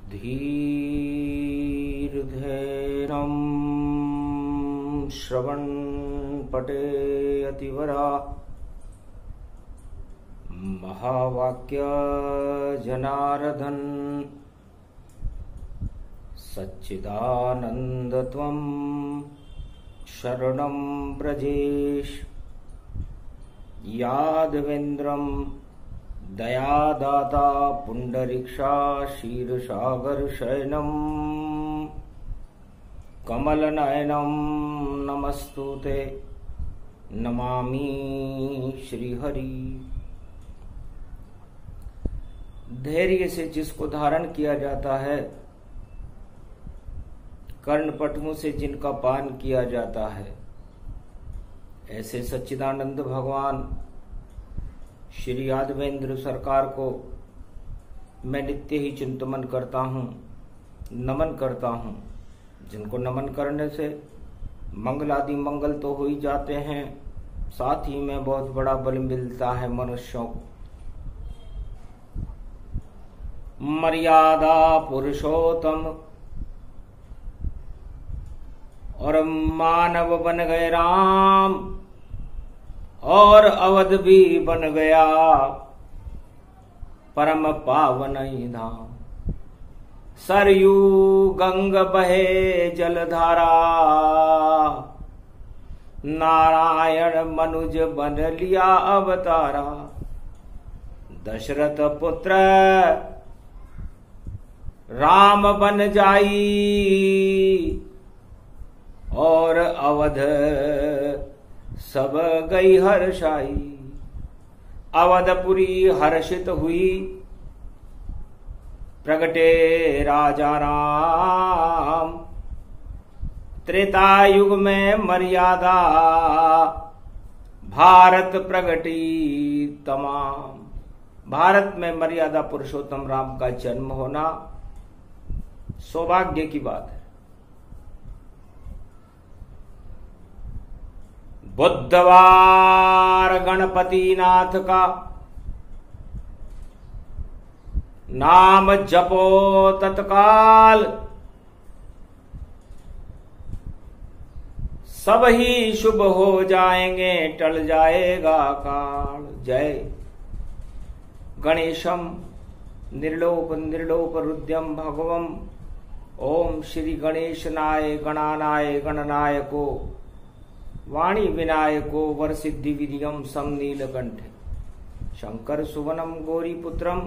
धीर्धैर्यं श्रवणपटे अतिवरा महावाक्य जनार्दन सच्चिदानन्दत्वं शरणं ब्रजेश यादवेन्द्रं दयादाता पुंडरीक्षा क्षीरसागर शयनं कमलनयनं नमस्तुते नमामि श्रीहरि। धैर्य से जिसको धारण किया जाता है, कर्णपटुओं से जिनका पान किया जाता है, ऐसे सच्चिदानंद भगवान श्री यादवेंद्र सरकार को मैं नित्य ही चिंतन करता हूँ, नमन करता हूँ। जिनको नमन करने से मंगल आदि मंगल तो हो ही जाते हैं, साथ ही में बहुत बड़ा बल मिलता है मनुष्यों को। मर्यादा पुरुषोत्तम और मानव बन गए राम, और अवध भी बन गया परम पावन धाम। सरयू गंग बहे जलधारा, नारायण मनुज बन लिया अवतारा। दशरथ पुत्र राम बन जाई, और अवध सब गई हर्षाई। अवधपुरी हर्षित हुई, प्रगटे राजा राम। त्रेता युग में मर्यादा, भारत प्रगटी तमाम। भारत में मर्यादा पुरुषोत्तम राम का जन्म होना सौभाग्य की बात है। बुधवार गणपति नाथ का नाम जपो तत्काल, सब ही शुभ हो जाएंगे, टल जाएगा काल। जय गणेशम निर्लोप निर्लोप रुद्यम भगवम। ओम श्री गणेशनाय गणानाय गणनायको वाणी विनायको वरसिद्धि विधियम सम नीलकंठ। शंकर सुवनम गौरी पुत्रम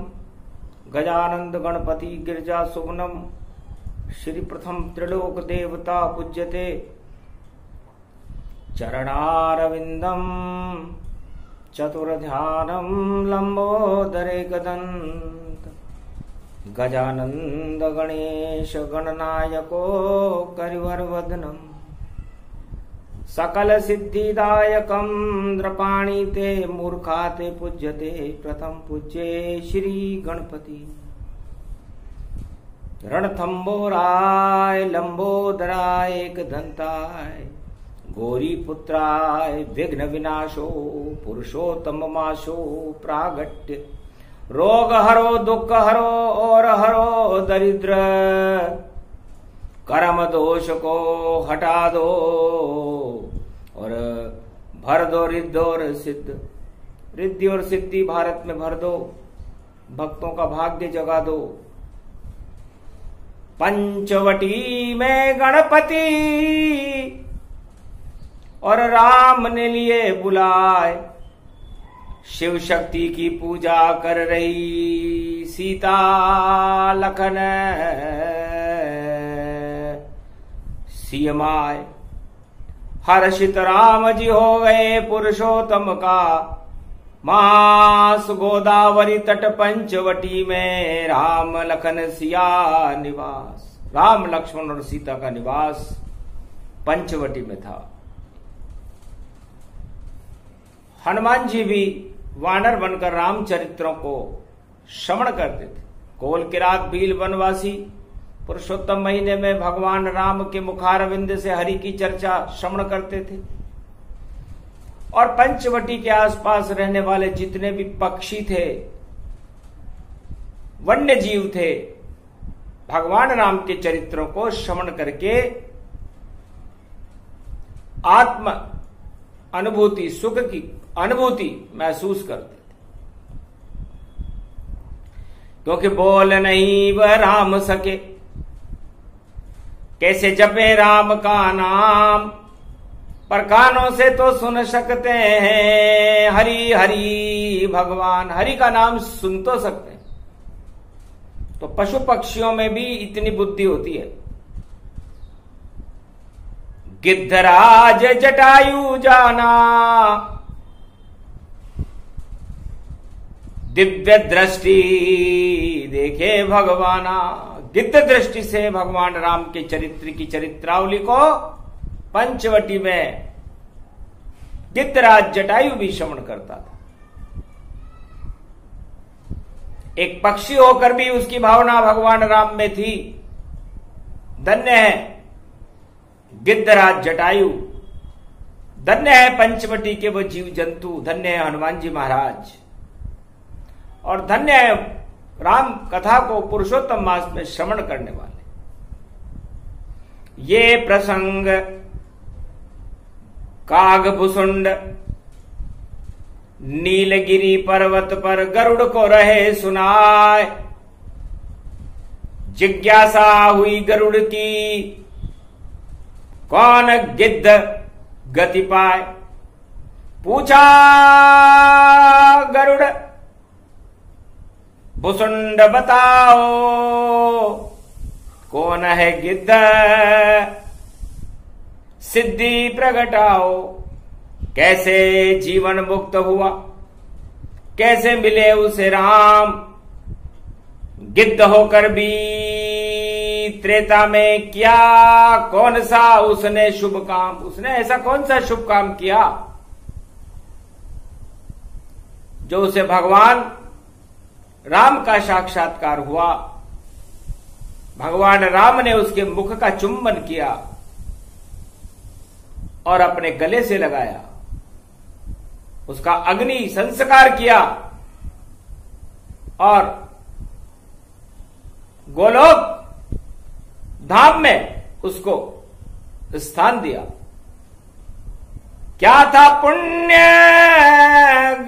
गजानंद गणपति गिरजा सुवनम। श्री प्रथम त्रिलोक देवता पूज्यते, चरणारविंदम चतुर्ध्यानम लंबोदरे गदंत। गजानंद गणेश गणनायको करिवरवदनम। सकल सिद्धिदायकं द्रपाणि ते मूर्खा ते पूज्यते। प्रथम पूज्ये श्री गणपति। रणथंबोराय लंबोदराय एकदंताय, गौरी पुत्राय विघ्न विनाशो पुरुषोत्तम माशो प्रागट्य। रोग हरो दुख हरो और हरो दरिद्र, कर्म दोष को हटा दो और भर दो रिद्धि और सिद्ध। रिद्धि और सिद्धि भारत में भर दो, भक्तों का भाग्य जगा दो। पंचवटी में गणपति और राम ने लिए बुलाए। शिव शक्ति की पूजा कर रही सीता लखन सियमाय। हर्षित राम जी हो गए पुरुषोत्तम का मास। गोदावरी तट पंचवटी में राम लखन सिया निवास। राम लक्ष्मण और सीता का निवास पंचवटी में था। हनुमान जी भी वानर बनकर रामचरित्रों को श्रवण करते थे। कोल किरात भील वनवासी पुरुषोत्तम महीने में भगवान राम के मुखारविंद से हरि की चर्चा श्रवण करते थे। और पंचवटी के आसपास रहने वाले जितने भी पक्षी थे, वन्य जीव थे, भगवान राम के चरित्रों को श्रवण करके आत्म अनुभूति, सुख की अनुभूति महसूस करते थे। क्योंकि बोल नहीं वह राम सके, कैसे जपे राम का नाम, पर कानों से तो सुन सकते हैं हरि हरि भगवान, हरि का नाम सुन तो सकते हैं। तो पशु पक्षियों में भी इतनी बुद्धि होती है। गिद्धराज जटायु जाना, दिव्य दृष्टि देखे भगवाना। गिद्ध दृष्टि से भगवान राम के चरित्र की चरित्रावली को पंचवटी में गिद्धराज जटायु भी श्रवण करता था। एक पक्षी होकर भी उसकी भावना भगवान राम में थी। धन्य है गिद्धराज जटायु, धन्य है पंचवटी के वो जीव जंतु, धन्य है हनुमान जी महाराज, और धन्य है राम कथा को पुरुषोत्तम मास में श्रवण करने वाले। ये प्रसंग कागभुसुंड नीलगिरी पर्वत पर गरुड़ को रहे सुनाए। जिज्ञासा हुई गरुड़ की, कौन गिद्ध गति पाए। पूछा गरुड़ भुसुंड बताओ, कौन है गिद्ध सिद्धि प्रगटाओ। कैसे जीवन मुक्त हुआ, कैसे मिले उसे राम। गिद्ध होकर भी त्रेता में किया कौन सा उसने शुभ काम, उसने ऐसा कौन सा शुभ काम किया जो उसे भगवान राम का साक्षात्कार हुआ। भगवान राम ने उसके मुख का चुंबन किया और अपने गले से लगाया, उसका अग्नि संस्कार किया और गोलोक धाम में उसको स्थान दिया। क्या था पुण्य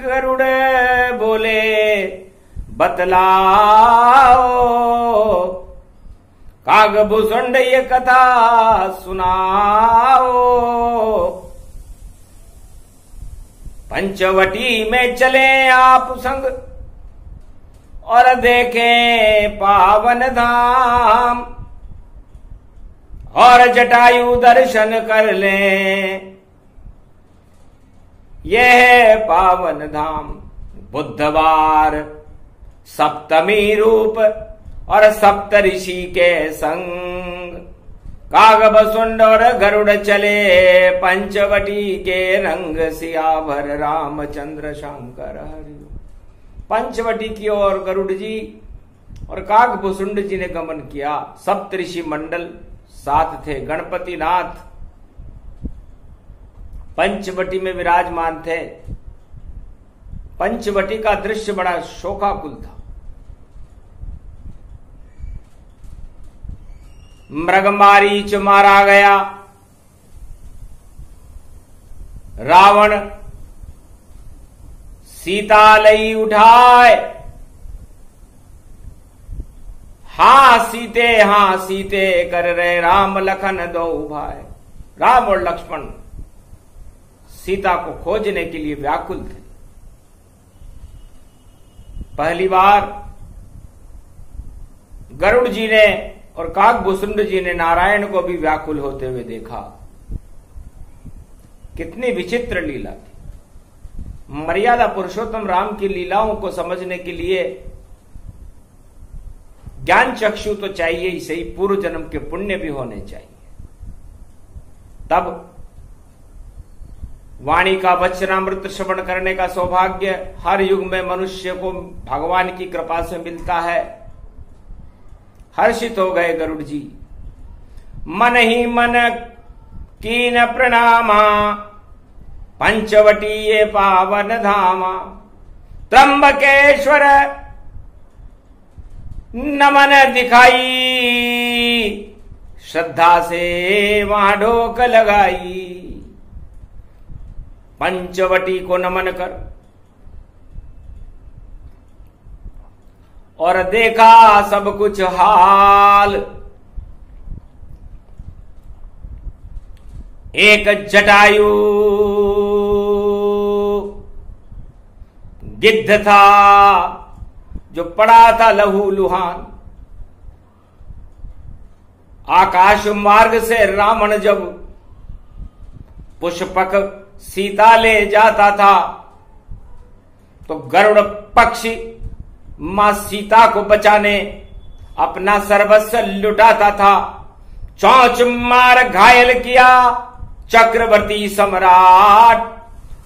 गरुड़ बोले बतलाओ। कागभुसुंड ये कथा सुनाओ। पंचवटी में चले आप संग और देखें पावन धाम, और जटायु दर्शन कर लें यह पावन धाम। बुधवार सप्तमी रूप और सप्त ऋषि के संग, कागभुसुंड और गरुड़ चले पंचवटी के रंग। सियावर रामचंद्र शंकर हरि। पंचवटी की ओर गरुड़ जी और कागभुसुंड जी ने गमन किया। सप्तऋषि मंडल साथ थे, गणपति नाथ पंचवटी में विराजमान थे। पंचवटी का दृश्य बड़ा शोकाकुल था। मृगमारीच मारा गया, रावण सीता लई उठाए। हाँ सीते कर रहे राम लखन दो भाई। राम और लक्ष्मण सीता को खोजने के लिए व्याकुल थे। पहली बार गरुड़ जी ने और कागभुसुंड जी ने नारायण को भी व्याकुल होते हुए देखा। कितनी विचित्र लीला थी। मर्यादा पुरुषोत्तम राम की लीलाओं को समझने के लिए ज्ञान चक्षु तो चाहिए ही सही, पूर्व जन्म के पुण्य भी होने चाहिए। तब वाणी का वचनामृत श्रवण करने का सौभाग्य हर युग में मनुष्य को भगवान की कृपा से मिलता है। हर्षित हो गए गरुड़ जी। मन ही मन कीन प्रणामा, पंचवटी ये पावन धामा। त्र्यंबकेश्वर नमन दिखाई, श्रद्धा से वहां ढोक लगाई। पंचवटी को नमन कर और देखा सब कुछ हाल। एक जटायु गिद्ध था जो पड़ा था लहू लुहान। आकाश मार्ग से रावण जब पुष्पक सीता ले जाता था तो गरुड़ पक्षी मां सीता को बचाने अपना सर्वस्व लुटाता था। चौंच मार घायल किया चक्रवर्ती सम्राट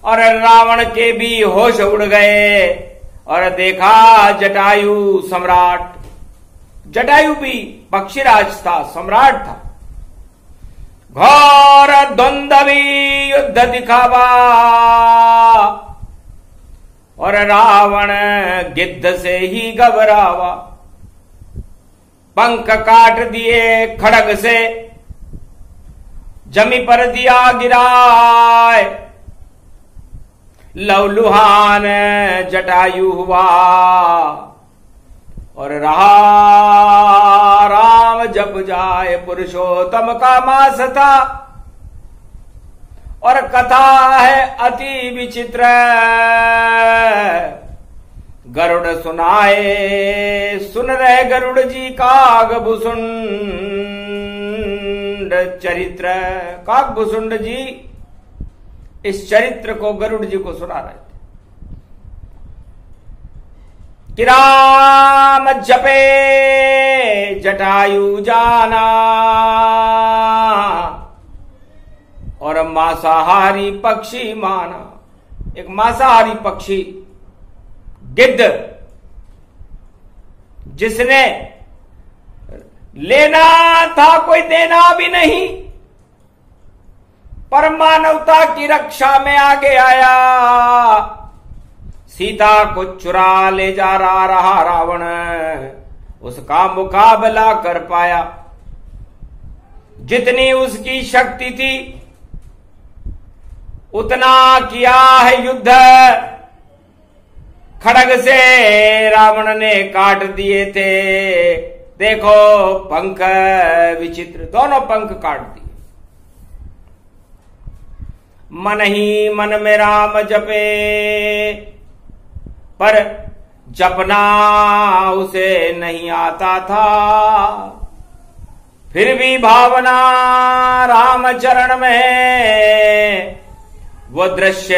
और रावण के भी होश उड़ गए और देखा जटायु सम्राट। जटायु भी पक्षीराज था, सम्राट था। घोर द्वंद्वी युद्ध दिखावा और रावण गिद्ध से ही घबरावा। पंख काट दिए खड़ग से, जमी पर दिया गिराए। लवलुहान जटायु हुआ और रहा राम जप जाए। पुरुषोत्तम का मास था और कथा है अति विचित्र। गरुड़ सुनाए, सुन रहे गरुड़ जी कागभूषुंड चरित्र। कागभूषुंड जी इस चरित्र को गरुड़ जी को सुना रहे थे कि राम जपे जटायु जाना और मांसाहारी पक्षी माना। एक मांसाहारी पक्षी गिद्ध जिसने लेना था कोई देना भी नहीं, पर मानवता की रक्षा में आगे आया। सीता को चुरा ले जा रहा रावण उसका मुकाबला कर पाया। जितनी उसकी शक्ति थी उतना किया है युद्ध। खड़ग से रावण ने काट दिए थे। देखो पंख विचित्र, दोनों पंख काट दिए। मन ही मन में राम जपे, पर जपना उसे नहीं आता था। फिर भी भावना राम चरण में वो दृश्य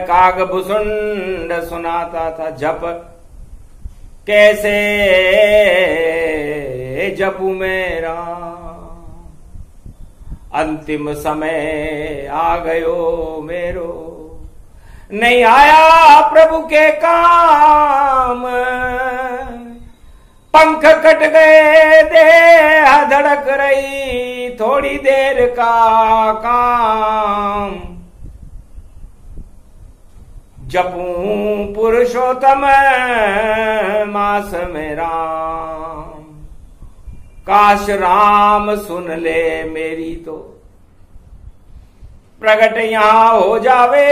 कागभूषुंड सुनाता था। जप कैसे जपू मेरा, अंतिम समय आ गयो मेरो। नहीं आया प्रभु के काम, पंख कट गए देह धड़क रही। थोड़ी देर का काम, जपूं पुरुषोत्तम मास में राम। काश राम सुन ले मेरी तो प्रगट यहां हो जावे।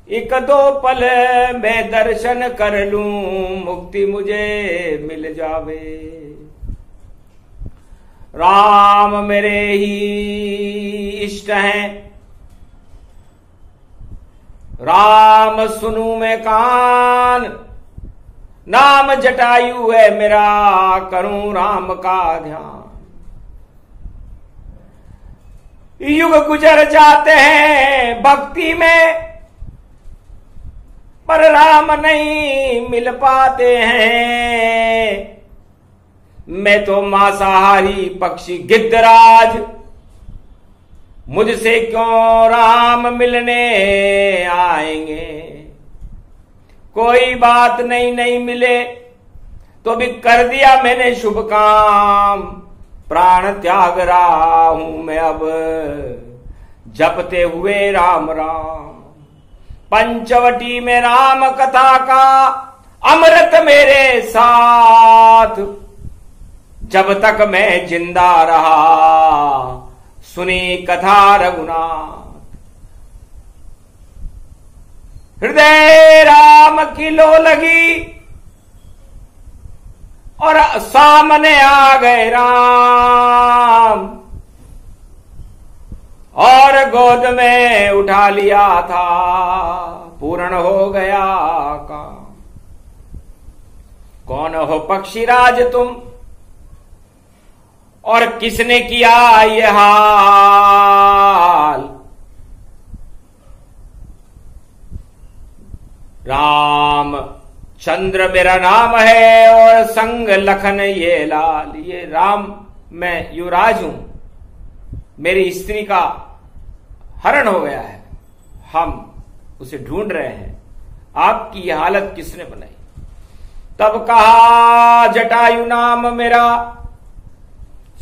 एक दो पल में दर्शन कर लूं, मुक्ति मुझे मिल जावे। राम मेरे ही इष्ट हैं, राम सुनूं मैं कान। नाम जटायु है मेरा, करूं राम का ध्यान। युग गुजर जाते हैं भक्ति में, पर राम नहीं मिल पाते हैं। मैं तो मांसाहारी पक्षी गिद्धराज, मुझसे क्यों राम मिलने आएंगे। कोई बात नहीं, नहीं मिले तो भी कर दिया मैंने शुभ काम। प्राण त्याग रहा हूं मैं अब, जपते हुए राम राम। पंचवटी में राम कथा का अमृत मेरे साथ जब तक मैं जिंदा रहा, सुनी कथा रघुनाथ। हृदय राम की लो लगी और सामने आ गए राम, और गोद में उठा लिया था, पूर्ण हो गया काम। कौन हो पक्षीराज तुम, और किसने किया ये हाल। राम चंद्र मेरा नाम है, और संग लखन ये लाल। ये राम, मैं युवराज हूं, मेरी स्त्री का हरण हो गया है, हम उसे ढूंढ रहे हैं, आपकी यह हालत किसने बनाई। तब कहा जटायु नाम मेरा,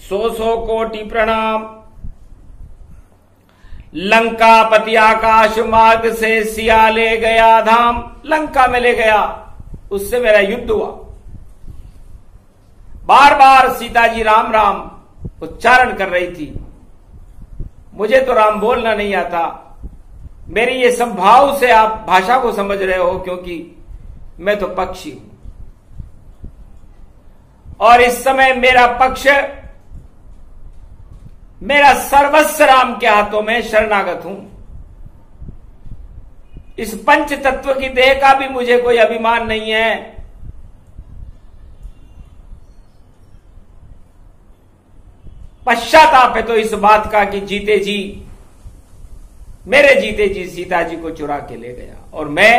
100 कोटि प्रणाम। लंका पति आकाश मार्ग से सिया ले गया धाम। लंका में ले गया, उससे मेरा युद्ध हुआ। बार बार सीता जी राम राम उच्चारण कर रही थी। मुझे तो राम बोलना नहीं आता। मेरी ये सब भाव से आप भाषा को समझ रहे हो, क्योंकि मैं तो पक्षी हूं, और इस समय मेरा पक्ष, मेरा सर्वस्व राम के हाथों में शरणागत हूं। इस पंच तत्व की देह का भी मुझे कोई अभिमान नहीं है। पश्चाताप है तो इस बात का कि जीते जी, मेरे जीते जी सीता जी को चुरा के ले गया, और मैं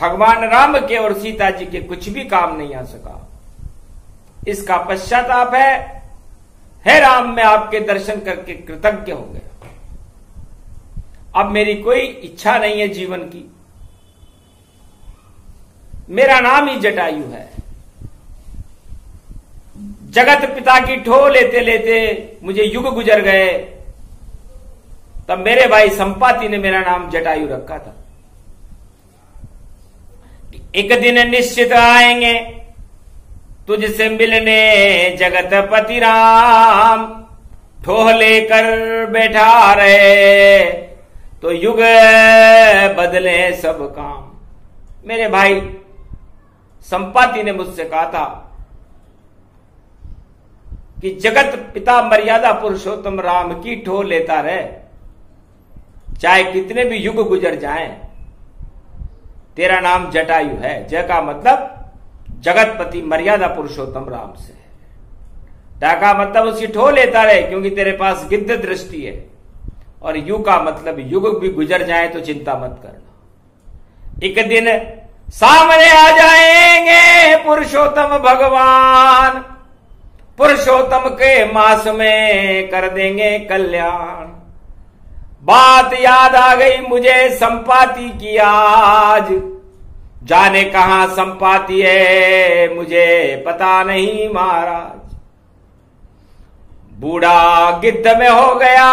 भगवान राम के और सीता जी के कुछ भी काम नहीं आ सका। इसका पश्चाताप है। हे राम, मैं आपके दर्शन करके कृतज्ञ हो गया। अब मेरी कोई इच्छा नहीं है जीवन की। मेरा नाम ही जटायु है। जगत पिता की ठो लेते लेते मुझे युग गुजर गए, तब मेरे भाई संपाति ने मेरा नाम जटायु रखा था। एक दिन निश्चित आएंगे तुझसे मिलने जगत पति राम। ठोह लेकर बैठा रहे तो युग बदले सब काम। मेरे भाई संपाति ने मुझसे कहा था कि जगत पिता मर्यादा पुरुषोत्तम राम की ठो लेता रहे, चाहे कितने भी युग गुजर जाएं, तेरा नाम जटायु है। जय का मतलब जगतपति मर्यादा पुरुषोत्तम राम से है। टा का मतलब उसकी ठो लेता रहे, क्योंकि तेरे पास गिद्ध दृष्टि है। और यु का मतलब युग भी गुजर जाए तो चिंता मत करना। एक दिन सामने आ जाएंगे पुरुषोत्तम भगवान। पुरुषोत्तम के मास में कर देंगे कल्याण। बात याद आ गई मुझे संपाति की आज। जाने कहां संपाति है मुझे पता नहीं महाराज। बूढ़ा गिद्ध में हो गया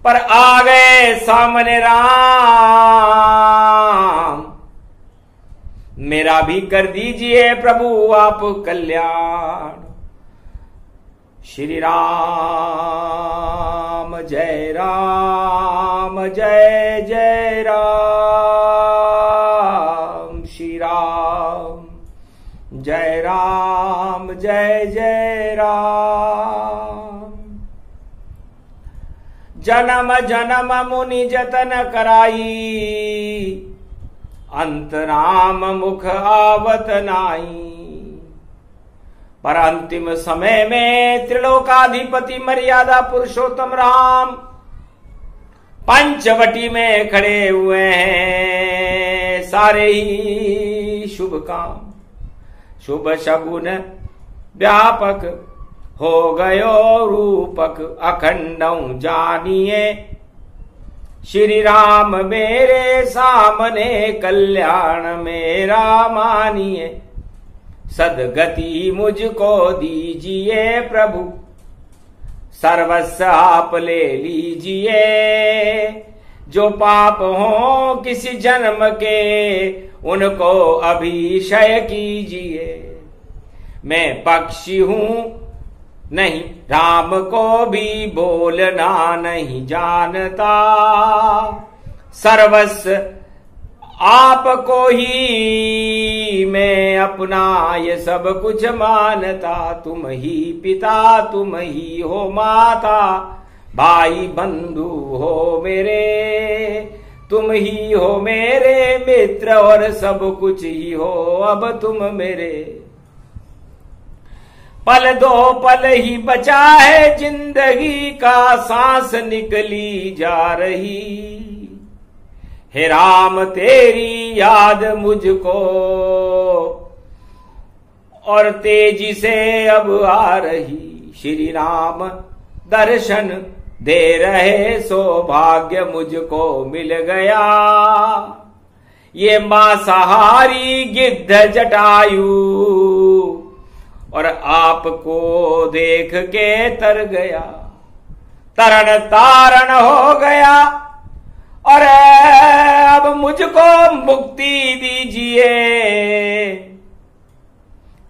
पर आ गए सामने राम। मेरा भी कर दीजिए प्रभु आप कल्याण। श्री राम जय राम जय जय राम। श्री राम जय राम जय जय राम। जन्म जन्म मुनि जतन कराई। अंत राम मुख आवत नाई। पर अंतिम समय में त्रिलोकाधिपति मर्यादा पुरुषोत्तम राम पंचवटी में खड़े हुए हैं। सारे ही शुभ काम शुभ शगुन व्यापक हो गयो रूपक। अखंडं जानिए श्री राम मेरे सामने कल्याण मेरा मानिए। सदगति मुझको दीजिए प्रभु सर्वस्व आप ले लीजिए। जो पाप हो किसी जन्म के उनको अभिषय कीजिए। मैं पक्षी हूं नहीं, राम को भी बोलना नहीं जानता, सर्वस्व आपको ही मैं अपना ये सब कुछ मानता। तुम ही पिता, तुम ही हो माता, भाई बंधु हो मेरे, तुम ही हो मेरे मित्र और सब कुछ ही हो अब तुम मेरे। पल दो पल ही बचा है जिंदगी का, सांस निकली जा रही, हे राम तेरी याद मुझको और तेजी से अब आ रही। श्री राम दर्शन दे रहे, सौभाग्य मुझको मिल गया। ये मांसाहारी गिद्ध जटायु और आपको देख के तर गया, तरण तारण हो गया और अब मुझको मुक्ति दीजिए।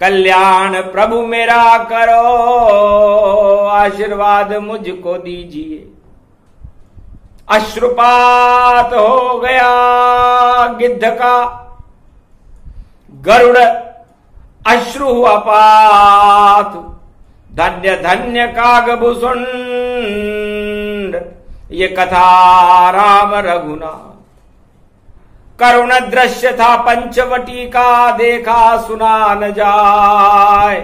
कल्याण प्रभु मेरा करो, आशीर्वाद मुझको दीजिए। अश्रुपात हो गया गिद्ध का, गरुड़ अश्रु हुआ पात। धन्य धन्य कागभूषुंड, ये कथा राम रघुनाथ। करुण दृश्य था पंचवटी का, देखा सुना न जाए।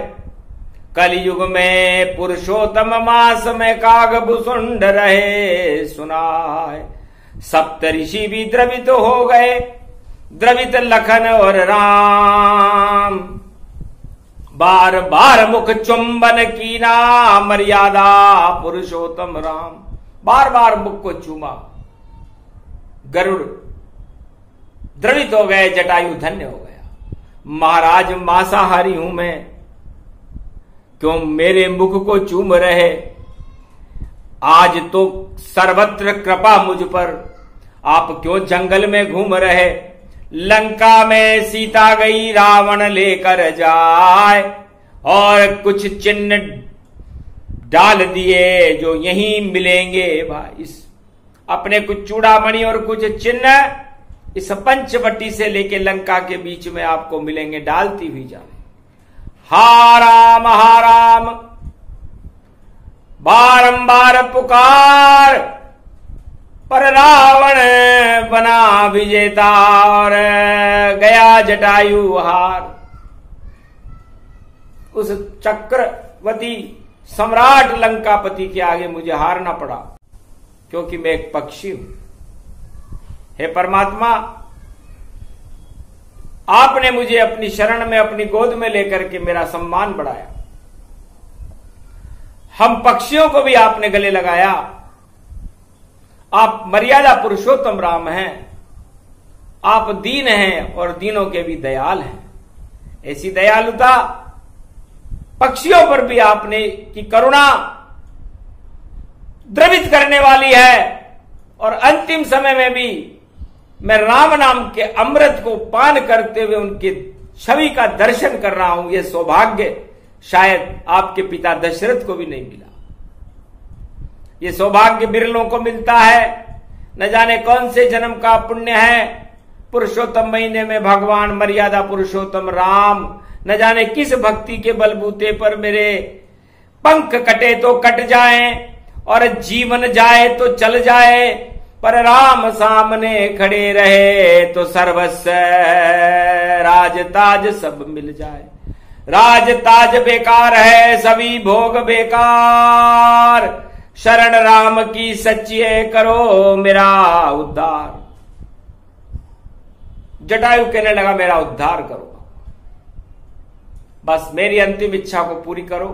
कलयुग में पुरुषोत्तम मास में कागभूषुंड रहे सुनाए। सप्त ऋषि भी द्रवित हो गए, द्रवित लखन और राम। बार बार मुख चुंबन की ना मर्यादा पुरुषोत्तम राम, बार बार मुख को चूमा। गरुड़ द्रवित हो गए, जटायु धन्य हो गया। महाराज मांसाहारी हूं मैं, क्यों मेरे मुख को चूम रहे? आज तो सर्वत्र कृपा मुझ पर, आप क्यों जंगल में घूम रहे? लंका में सीता गई रावण लेकर जाए, और कुछ चिन्ह डाल दिए जो यहीं मिलेंगे भाई। इस अपने कुछ चूड़ामणि और कुछ चिन्ह इस पंचवटी से लेके लंका के बीच में आपको मिलेंगे, डालती हुई जाए। हा राम बारंबार पुकार, पर रावण बना विजेता और गया जटायु हार। उस चक्रवती सम्राट लंकापति के आगे मुझे हारना पड़ा, क्योंकि मैं एक पक्षी हूं। हे परमात्मा, आपने मुझे अपनी शरण में, अपनी गोद में लेकर के मेरा सम्मान बढ़ाया। हम पक्षियों को भी आपने गले लगाया। आप मर्यादा पुरुषोत्तम राम हैं, आप दीन हैं और दीनों के भी दयाल हैं। ऐसी दयालुता पक्षियों पर भी आपने की करुणा द्रवित करने वाली है। और अंतिम समय में भी मैं राम नाम के अमृत को पान करते हुए उनके छवि का दर्शन कर रहा हूं। यह सौभाग्य शायद आपके पिता दशरथ को भी नहीं मिला। यह सौभाग्य बिरलों को मिलता है। न जाने कौन से जन्म का पुण्य है। पुरुषोत्तम महीने में भगवान मर्यादा पुरुषोत्तम राम न जाने किस भक्ति के बलबूते पर मेरे पंख कटे तो कट जाएं और जीवन जाए तो चल जाए, पर राम सामने खड़े रहे तो सर्वस्व राजताज सब मिल जाए। राजताज बेकार है, सभी भोग बेकार, शरण राम की सच्ची है, करो मेरा उद्धार। जटायु कहने लगा मेरा उद्धार करो, बस मेरी अंतिम इच्छा को पूरी करो।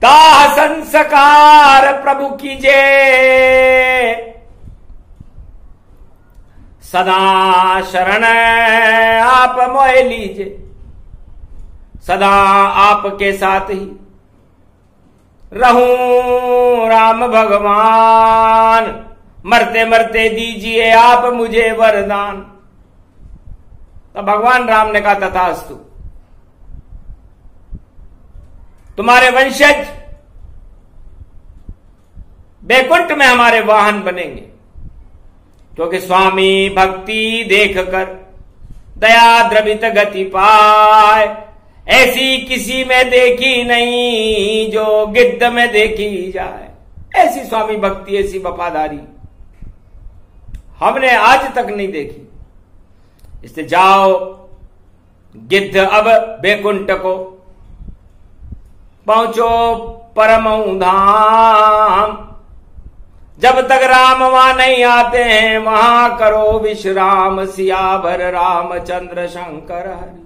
दाह संस्कार प्रभु कीजिए, सदा शरण आप मोह लीजिए। सदा आपके साथ ही रहूं राम भगवान, मरते मरते दीजिए आप मुझे वरदान। तो भगवान राम ने कहा तथास्तु, तुम्हारे वंशज बैकुंठ में हमारे वाहन बनेंगे, क्योंकि स्वामी भक्ति देख कर दया द्रवित गति पाए, ऐसी किसी में देखी नहीं जो गिद्ध में देखी जाए। ऐसी स्वामी भक्ति, ऐसी वफादारी हमने आज तक नहीं देखी। इसलिए जाओ गिद्ध अब बैकुंठ को, पहुंचो परम धाम। जब तक राम वहां नहीं आते हैं वहां करो विश्राम। सियावर रामचंद्र शंकर हरि,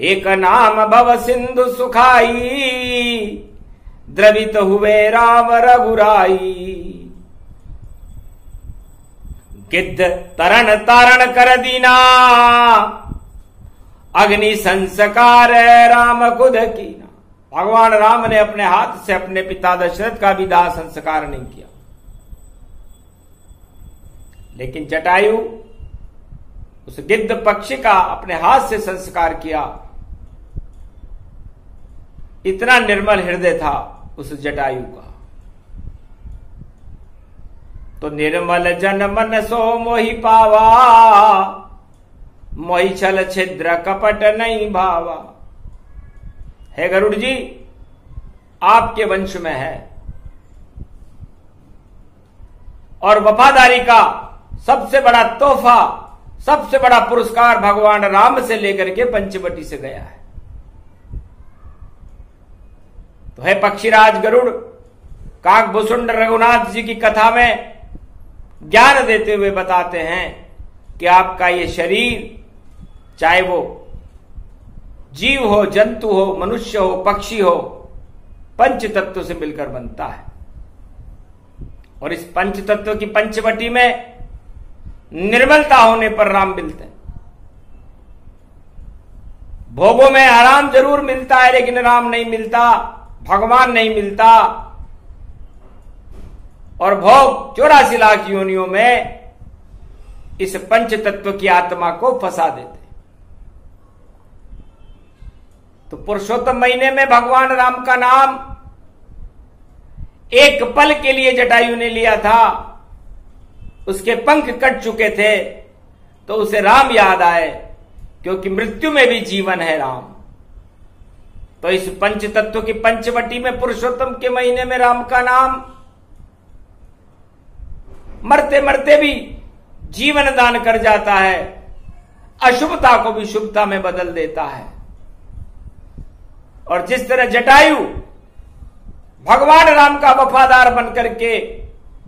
एक नाम भव सिंधु सुखाई, द्रवित हुए राम रघुराई। गिद्ध तरण तारण कर दीना, अग्नि संस्कार राम खुद कीना। भगवान राम ने अपने हाथ से अपने पिता दशरथ का भी दाह संस्कार नहीं किया, लेकिन जटायु उस गिद्ध पक्षी का अपने हाथ से संस्कार किया। इतना निर्मल हृदय था उस जटायु का। तो निर्मल जन मन सो मोहि पावा, मोहि छल छिद्र कपट नहीं भावा। हे गरुड़ जी, आपके वंश में है और वफादारी का सबसे बड़ा तोहफा, सबसे बड़ा पुरस्कार भगवान राम से लेकर के पंचवटी से गया है। तो है पक्षीराज गरुड़ काकभूषुंड रघुनाथ जी की कथा में ज्ञान देते हुए बताते हैं कि आपका ये शरीर, चाहे वो जीव हो, जंतु हो, मनुष्य हो, पक्षी हो, पंच तत्व से मिलकर बनता है। और इस पंच तत्व की पंचवटी में निर्मलता होने पर राम मिलते हैं। भोगों में आराम जरूर मिलता है, लेकिन राम नहीं मिलता, भगवान नहीं मिलता। और भोग 84 लाख योनियों में इस पंच तत्व की आत्मा को फंसा देते। तो पुरुषोत्तम महीने में भगवान राम का नाम एक पल के लिए जटायु ने लिया था। उसके पंख कट चुके थे तो उसे राम याद आए, क्योंकि मृत्यु में भी जीवन है राम। तो इस पंच तत्व की पंचवटी में पुरुषोत्तम के महीने में राम का नाम मरते मरते भी जीवन दान कर जाता है, अशुभता को भी शुभता में बदल देता है। और जिस तरह जटायु भगवान राम का वफादार बनकर के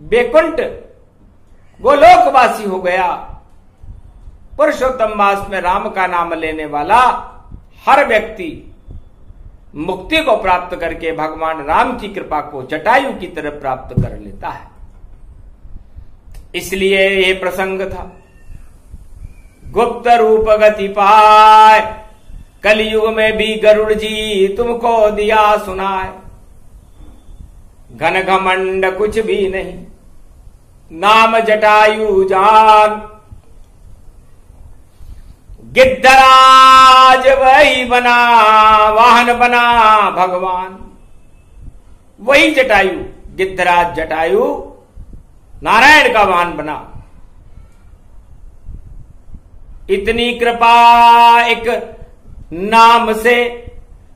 बैकुंठ गोलोकवासी हो गया, पुरुषोत्तम मास में राम का नाम लेने वाला हर व्यक्ति मुक्ति को प्राप्त करके भगवान राम की कृपा को जटायु की तरफ प्राप्त कर लेता है। इसलिए ये प्रसंग था। गुप्त रूप गति पाए, कलयुग में भी गरुड़ जी तुमको दिया सुनाए। घन घमंड कुछ भी नहीं, नाम जटायु जान। गिद्धराज वही बना, वाहन बना भगवान। वही जटायु, गिद्धराज जटायु नारायण का वाहन बना। इतनी कृपा एक नाम से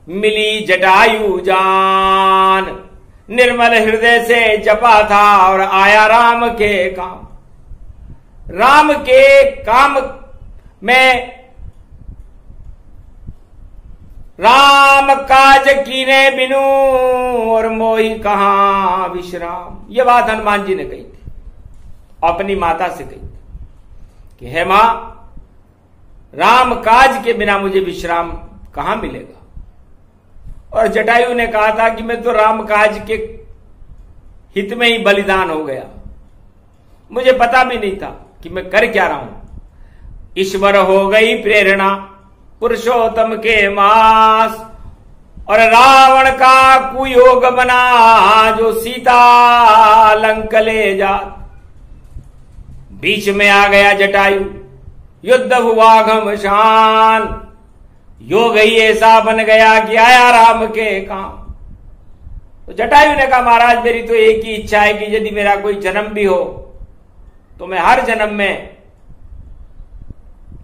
मिली जटायु जान। निर्मल हृदय से जपा था और आया राम के काम। राम के काम में राम काज कीने बिनु और मोहि कहां विश्राम। ये बात हनुमान जी ने कही थी, अपनी माता से कही थी कि हे मां, राम काज के बिना मुझे विश्राम कहां मिलेगा। और जटायु ने कहा था कि मैं तो राम काज के हित में ही बलिदान हो गया, मुझे पता भी नहीं था कि मैं कर क्या रहा हूं। ईश्वर हो गई प्रेरणा पुरुषोत्तम के मास, और रावण का कुयोग बना जो सीता लंक ले जात। बीच में आ गया जटायु, युद्ध हुआ घमसान, योग ही ऐसा बन गया कि आया राम के काम। तो जटायु ने कहा महाराज मेरी तो एक ही इच्छा है कि यदि मेरा कोई जन्म भी हो तो मैं हर जन्म में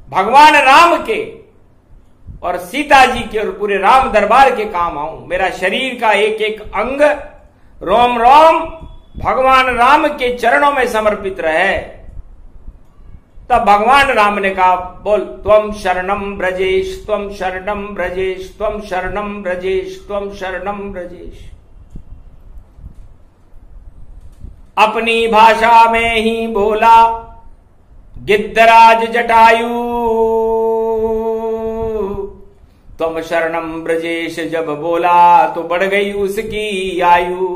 भगवान राम के और सीता जी के और पूरे राम दरबार के काम आऊं। मेरा शरीर का एक एक अंग रोम रोम भगवान राम के चरणों में समर्पित रहे। तब भगवान राम ने कहा बोल, त्वम शरणम ब्रजेश, त्वम शरणम ब्रजेश, त्वम शरणम ब्रजेश, त्वम शरणम ब्रजेश। अपनी भाषा में ही बोला गिद्धराज जटायु, त्वम शरणम ब्रजेश जब बोला तो बढ़ गई उसकी आयु।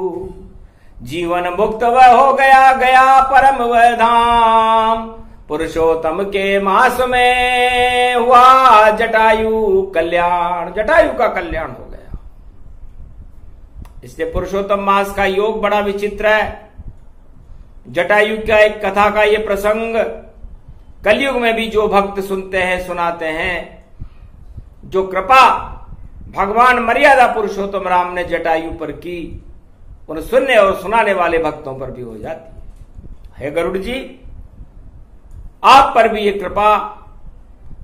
जीवन मुक्त वह हो गया, गया परम वह धाम, पुरुषोत्तम के मास में हुआ जटायु कल्याण। जटायु का कल्याण हो गया। इसलिए पुरुषोत्तम मास का योग बड़ा विचित्र है। जटायु का एक कथा का ये प्रसंग कलयुग में भी जो भक्त सुनते हैं, सुनाते हैं, जो कृपा भगवान मर्यादा पुरुषोत्तम राम ने जटायु पर की, उन सुनने और सुनाने वाले भक्तों पर भी हो जाती है। गरुड़ जी आप पर भी ये कृपा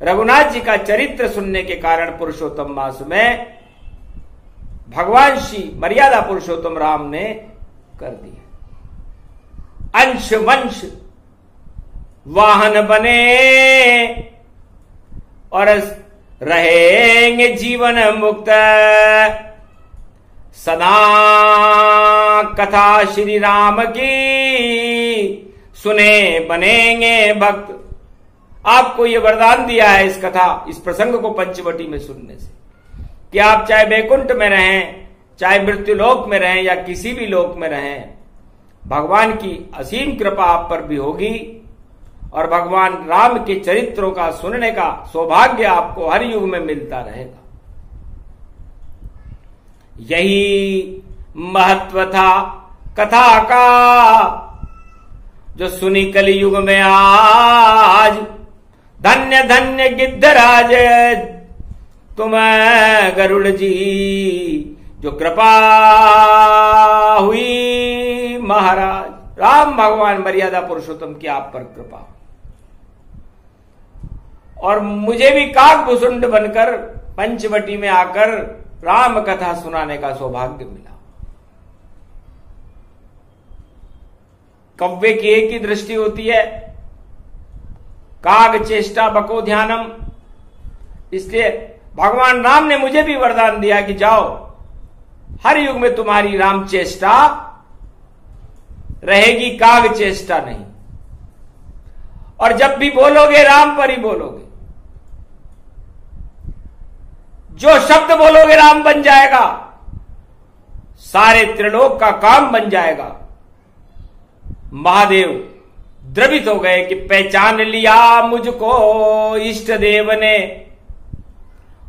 रघुनाथ जी का चरित्र सुनने के कारण पुरुषोत्तम मास में भगवान श्री मर्यादा पुरुषोत्तम राम ने कर दी। अंश वंश वाहन बने और रहेंगे जीवन मुक्त, सदा कथा श्री राम की सुने बनेंगे भक्त। आपको ये वरदान दिया है इस कथा, इस प्रसंग को पंचवटी में सुनने से, कि आप चाहे बैकुंठ में रहें, चाहे मृत्युलोक में रहें या किसी भी लोक में रहें, भगवान की असीम कृपा आप पर भी होगी और भगवान राम के चरित्रों का सुनने का सौभाग्य आपको हर युग में मिलता रहेगा। यही महत्व था कथा का जो सुनी कलयुग में आज। धन्य धन्य गिद्धराज तुम गरुड़ जी, जो कृपा हुई महाराज। राम भगवान मर्यादा पुरुषोत्तम की आप पर कृपा, और मुझे भी काकभूषुंड बनकर पंचवटी में आकर राम कथा सुनाने का सौभाग्य मिला। कव्वे की एक ही दृष्टि होती है, काग चेष्टा बको ध्यानम। इसलिए भगवान राम ने मुझे भी वरदान दिया कि जाओ, हर युग में तुम्हारी राम चेष्टा रहेगी, काग चेष्टा नहीं। और जब भी बोलोगे राम पर ही बोलोगे, जो शब्द बोलोगे राम बन जाएगा, सारे त्रिलोक का काम बन जाएगा। महादेव द्रवित हो गए कि पहचान लिया मुझको इष्ट देव ने,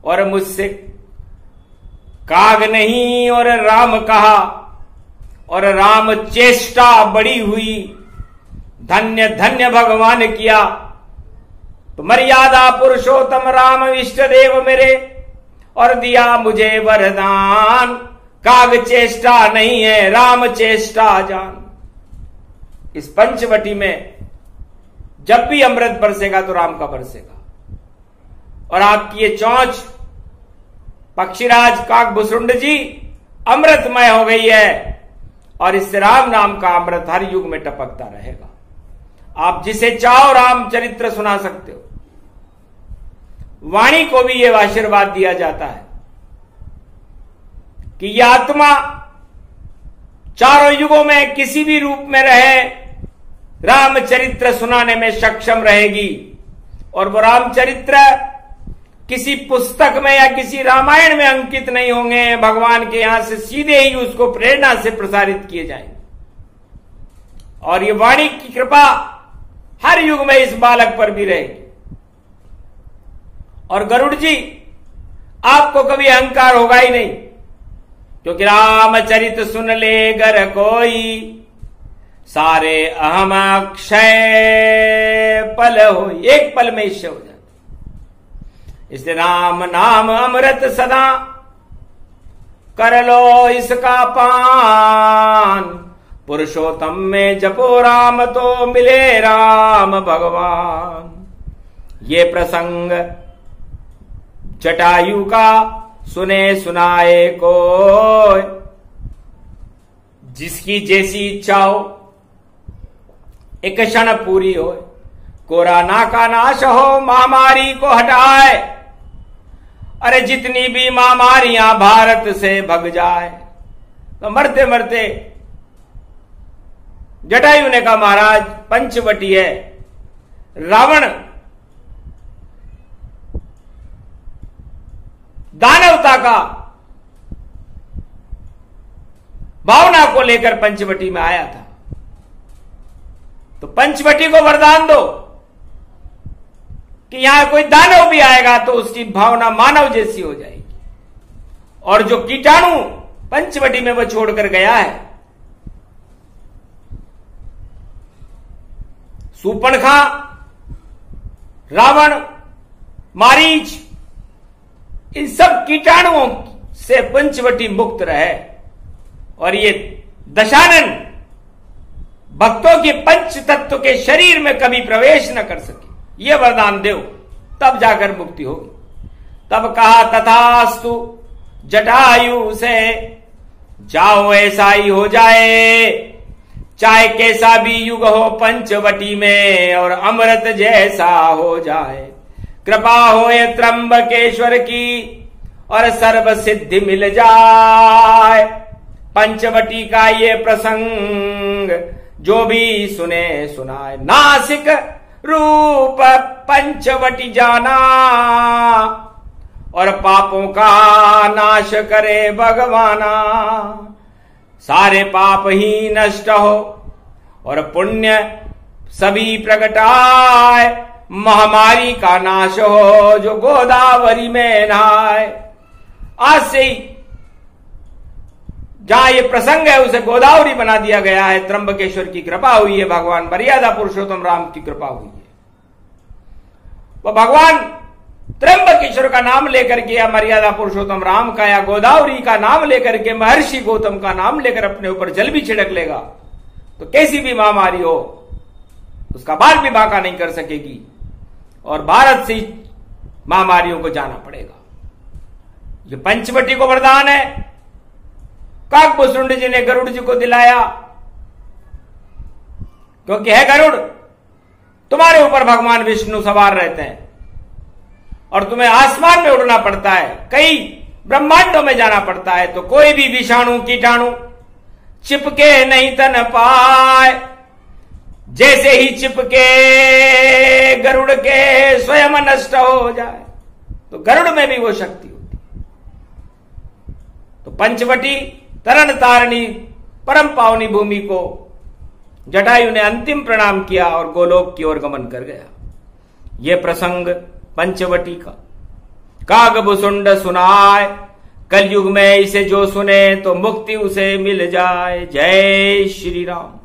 और मुझसे काग नहीं और राम कहा, और राम चेष्टा बड़ी हुई। धन्य धन्य भगवान किया तो मर्यादा पुरुषोत्तम राम इष्ट देव मेरे, और दिया मुझे वरदान, काग चेष्टा नहीं है राम चेष्टा जान। इस पंचवटी में जब भी अमृत बरसेगा तो राम का बरसेगा, और आपकी ये चौंच पक्षीराज काकभूषुंड जी अमृतमय हो गई है, और इससे राम नाम का अमृत हर युग में टपकता रहेगा। आप जिसे चाहो राम चरित्र सुना सकते हो। वाणी को भी यह आशीर्वाद दिया जाता है कि यह आत्मा चारों युगों में किसी भी रूप में रहे, रामचरित्र सुनाने में सक्षम रहेगी। और वो रामचरित्र किसी पुस्तक में या किसी रामायण में अंकित नहीं होंगे, भगवान के यहां से सीधे ही उसको प्रेरणा से प्रसारित किए जाएंगे। और ये वाणी की कृपा हर युग में इस बालक पर भी रहेगी। और गरुड़ जी आपको कभी अहंकार होगा ही नहीं, क्योंकि रामचरित सुन ले गर कोई, सारे अहम अक्षय पल हो, एक पल में इससे हो जाता। इसलिए राम नाम अमृत सदा कर लो इसका पान, पुरुषोत्तम में जपो राम तो मिले राम भगवान। ये प्रसंग जटायु का सुने सुनाए को, जिसकी जैसी इच्छा हो एक क्षण पूरी हो, कोरोना का नाश हो, महामारी को हटाए, अरे जितनी भी महामारियां भारत से भग जाए। तो मरते मरते जटायु ने कहा महाराज पंचवटी है, रावण दानवता का भावना को लेकर पंचवटी में आया था, तो पंचवटी को वरदान दो कि यहां कोई दानव भी आएगा तो उसकी भावना मानव जैसी हो जाएगी। और जो कीटाणु पंचवटी में वो छोड़कर गया है, सूर्पणखा, रावण, मारीच, इन सब कीटाणुओं से पंचवटी मुक्त रहे और ये दशानन भक्तों के पंच तत्व के शरीर में कभी प्रवेश न कर सके, ये वरदान दो, तब जाकर मुक्ति होगी। तब कहा तथास्तु जटायु से, जाओ ऐसा ही हो जाए, चाहे कैसा भी युग हो पंचवटी में और अमृत जैसा हो जाए। कृपा हो ये त्र्यंबकेश्वर की और सर्व सिद्धि मिल जाए। पंचवटी का ये प्रसंग जो भी सुने सुनाए, नासिक रूप पंचवटी जाना और पापों का नाश करे भगवाना। सारे पाप ही नष्ट हो और पुण्य सभी प्रगटाए, महामारी का नाश हो जो गोदावरी में नहाए। आज से ही जहां ये प्रसंग है उसे गोदावरी बना दिया गया है। त्र्यंबकेश्वर की कृपा हुई है, भगवान मर्यादा पुरुषोत्तम राम की कृपा हुई है। वह भगवान त्र्यंबकेश्वर का नाम लेकर के या मर्यादा पुरुषोत्तम राम का या गोदावरी का नाम लेकर के महर्षि गौतम का नाम लेकर अपने ऊपर जल भी छिड़क लेगा तो कैसी भी महामारी हो उसका बाल भी बांका नहीं कर सकेगी और भारत से महामारियों को जाना पड़ेगा। ये पंचवटी को वरदान है, काकभूषुंड जी ने गरुड़ जी को दिलाया, क्योंकि है गरुड़ तुम्हारे ऊपर भगवान विष्णु सवार रहते हैं और तुम्हें आसमान में उड़ना पड़ता है, कई ब्रह्मांडों में जाना पड़ता है, तो कोई भी विषाणु कीटाणु चिपके नहीं तन पाए। जैसे ही चिपके गरुड़ के स्वयं नष्ट हो जाए, तो गरुड़ में भी वो शक्ति होती। तो पंचवटी तरण तारणी परम पावनी भूमि को जटायु ने अंतिम प्रणाम किया और गोलोक की ओर गमन कर गया। ये प्रसंग पंचवटी का काकभूषुंड सुनाए, कलयुग में इसे जो सुने तो मुक्ति उसे मिल जाए। जय श्री राम।